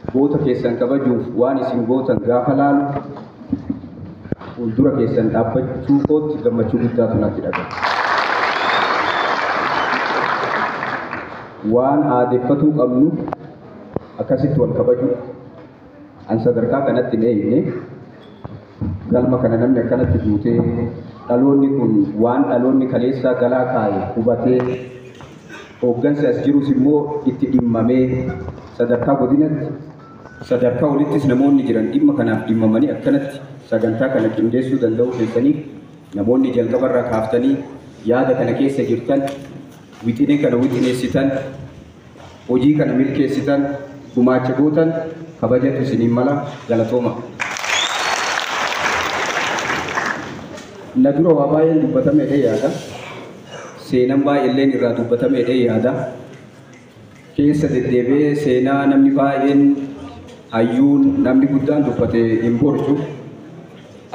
goota keessan kabajuuf waan isin gootan gaafa laalu fuuldura keessan dhaabbachuu kootti gammachuu guddaatu natti dhaga'ama. Waan aadeffatuu qabnu akkasitti wal kabaju an sadarkaa kanatti hin eegne galma kana namni akkanatti duutee dhaloonni kun waan dhaloonni kaleessaa galaa kaa'e hubatee hooggansi as jirus immoo itti dhimmamee sadarkaa godinatti sadarkaa olittis namoonni jiran dhimma kanaaf dhimmamanii akkanatti sagantaa kana qindeessuu danda'uu keessaniif namoonni jalqabarraa kaaftanii yaada kana keessa jirtan wixinee kana wixineessitan hojii kana milkeessitan gumaacha gootan kabajatu isiniin mala galatooma. Na dura waa baay'een dubbatame yaada seenaan baay'een irraa dubbatame yaada keessa deddeebi'ee seenaa namni baay'een hayyuun namni guddaan dubbate hin borcu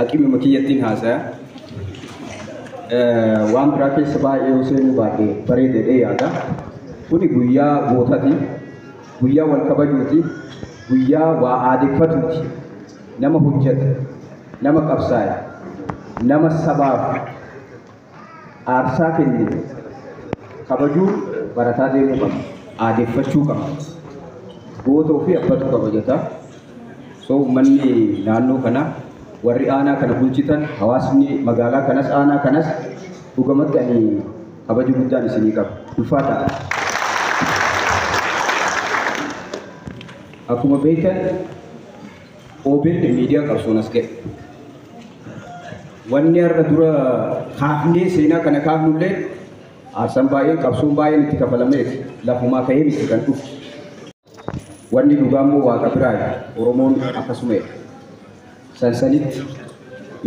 aqimuma kiyyattiin haasaya waan biraa keessa baay'ee seenuu baay'ee bareedee yaada kuni guyyaa gootati guyyaa wal kabajuuti guyyaa waa aadeffatuuti nama hojjeta nama qabsaa'e nama sabaaf aarsaa kenne kabajuu barataa deemuu qaba aadeffachuu qaba goota ofii abbatu kabajata so uummanni naannoo kana warri aanaa kana bulchitan hawaasni magaalaa kanas aanaa kanas dhugamatti ani kabaju guddaan isinii qaba ulfaata. Akkuma beektan OBN miidiyaa qabsoon as ga'e wanni har'a dura kaafnee seenaa kana kaafnullee aarsan baay'een qabsoon baay'een itti kafalameef lafumaa ka'ee miti kan dhufu wanni dhugaa immoo waaqa biraa Oromoon akkasuma sansanitti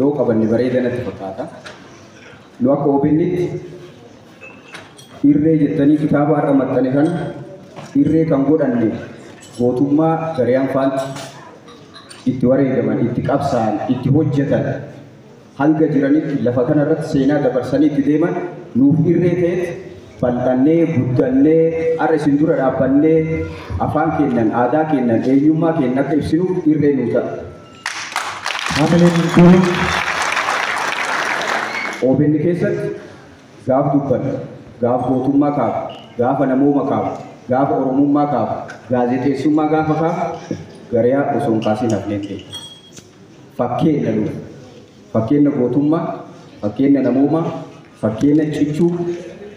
yoo qabanne bareeda natti fakkaata nu akka OBNitti irree jettanii kitaaba har'a maxxane kana irree kan godhanne gootummaa gariyaan faanti itti wareegaman itti qabsaan itti hojjetan hanga jiranitti lafa kana irratti seenaa dabarsanii itti deeman nuuf irree ta'etti bal'annee guddannee har'a isin dura dhaabbannee afaan kennan aadaa kennan eenyummaa kennan akka ibsinuuf irree nuu ta'a. OBN keessatti gaaf dubbanna gaaf gootummaa kaafu gaafa namooma kaafu gaafa oromummaa kaafu gaazexeessummaa gaafa kaafu gariyaa osoo hin kaasin hafneen ta'e fakkeenya nuuf fakkeenya gootummaa fakkeenya namoomaa fakkeenya cichuu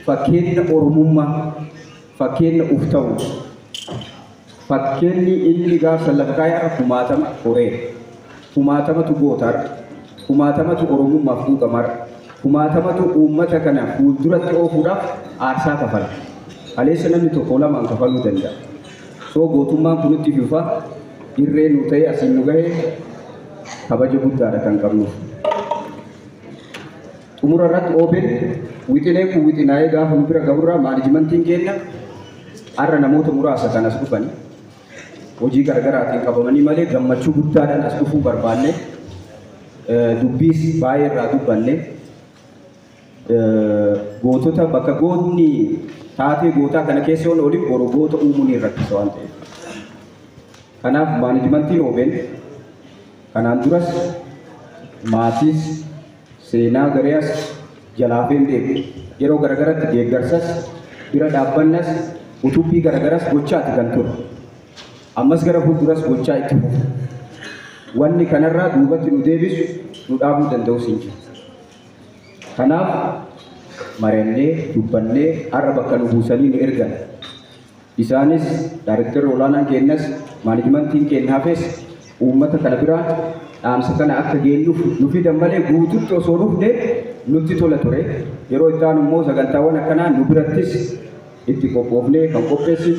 fakkeenya oromummaa fakkeenya uf ta'u fakkeenyi inni gaafa lakkaa'ee har'a kumaatama horeera kumaatamatu gootaara kumaatamatu oromummaaf dhugamara kumaatamatu uummata kana fuulduratti oofuudhaaf aarsaa kafala kaleessa namni tokko lamaan kafaluu danda'a soo gootummaan kunitti fufa irree nu ta'e asiin nu gahee kabaja guddaadha kan qabnuuf xumura irratti OBN wixinee kun wixinaa'ee gaafa nu bira gaburraa maanajimentiin keenya har'a namoota muraasa kan as dhufani hojii garaagaraatiin qabamanii malee gammachuu guddaadhaan as dhufuu barbaanne dubbiis baay'ee irraa dubbanne gootota bakka gootni taatee gootaa kana keessa yoon oliin boru goota uumuun hin rakkisa waan ta'eef kanaaf maanajimentiin OBN kanaan duras maatiis seenaa gariyaas jalaafeen deebi yeroo garagaratti deeggarsas bira dhaabbannas utubbii garagaras gochaati kan ture ammas gara fuulduras gochaa itti fufu wanni kanarraa duubatti nu deebisu nu dhaabuu danda'us hin jiru kanaaf mari'annee dubbannee har'a bakka nu buusanii nu ergan isaanis daarektarri olaanaan keenyas maanajimentiin keenyaafis uummata kana biraa dhaamsa kana akka geenyuuf nu fidan malee guututti osoo dhufne nutti tola ture yeroo itti aanu immoo sagantaawwan akkanaa nu birattis itti qophoofnee kan qopheessin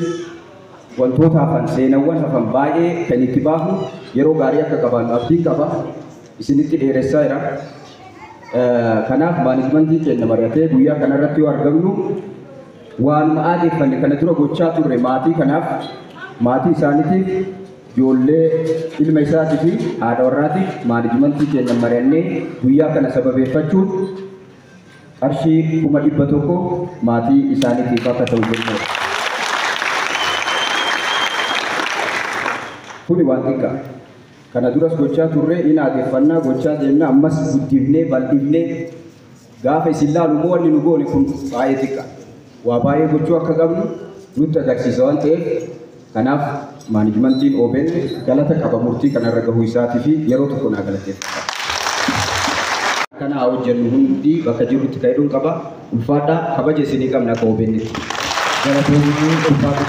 wantoota hafan seenawwan hafan baay'ee kan itti baafnu yeroo gaarii akka qabaannu abdii qaba isinitti dheeressaa jira kanaaf maanajimentii keenya mari'atee guyyaa kanarratti yoo argamnu waanuma aadeeffanne kana dura gochaa turre maatii kanaaf maatii isaaniitiif ijoollee ilma isaatii fi haadha warraatiif maanajimentii keenya mari'annee guyyaa kana sababeeffachuun qarshii 100,000 maatii isaaniitiif akka ta'u jechuudha. Kuni waan xiqqaa. Kana duras gochaa turre adeeffannaa gochaa deemna ammas guddifnee bal'ifnee gaafa isin laalu immoo wanni nu goone kun baay'ee xiqqaa. Waa baay'ee gochuu akka qabnu nutti agarsiisa waan ta'eef kanaaf maanijimentiin OBN galata qaba murtii kanarra gahuu isaatii fi yeroo tokko naa galateeffata. Kana hojjennu hundi bakka jirrutti ka'uun qaba. Ulfaadhaa kabaja isinii qabna akka OBN tti. Galatoonni ulfaatu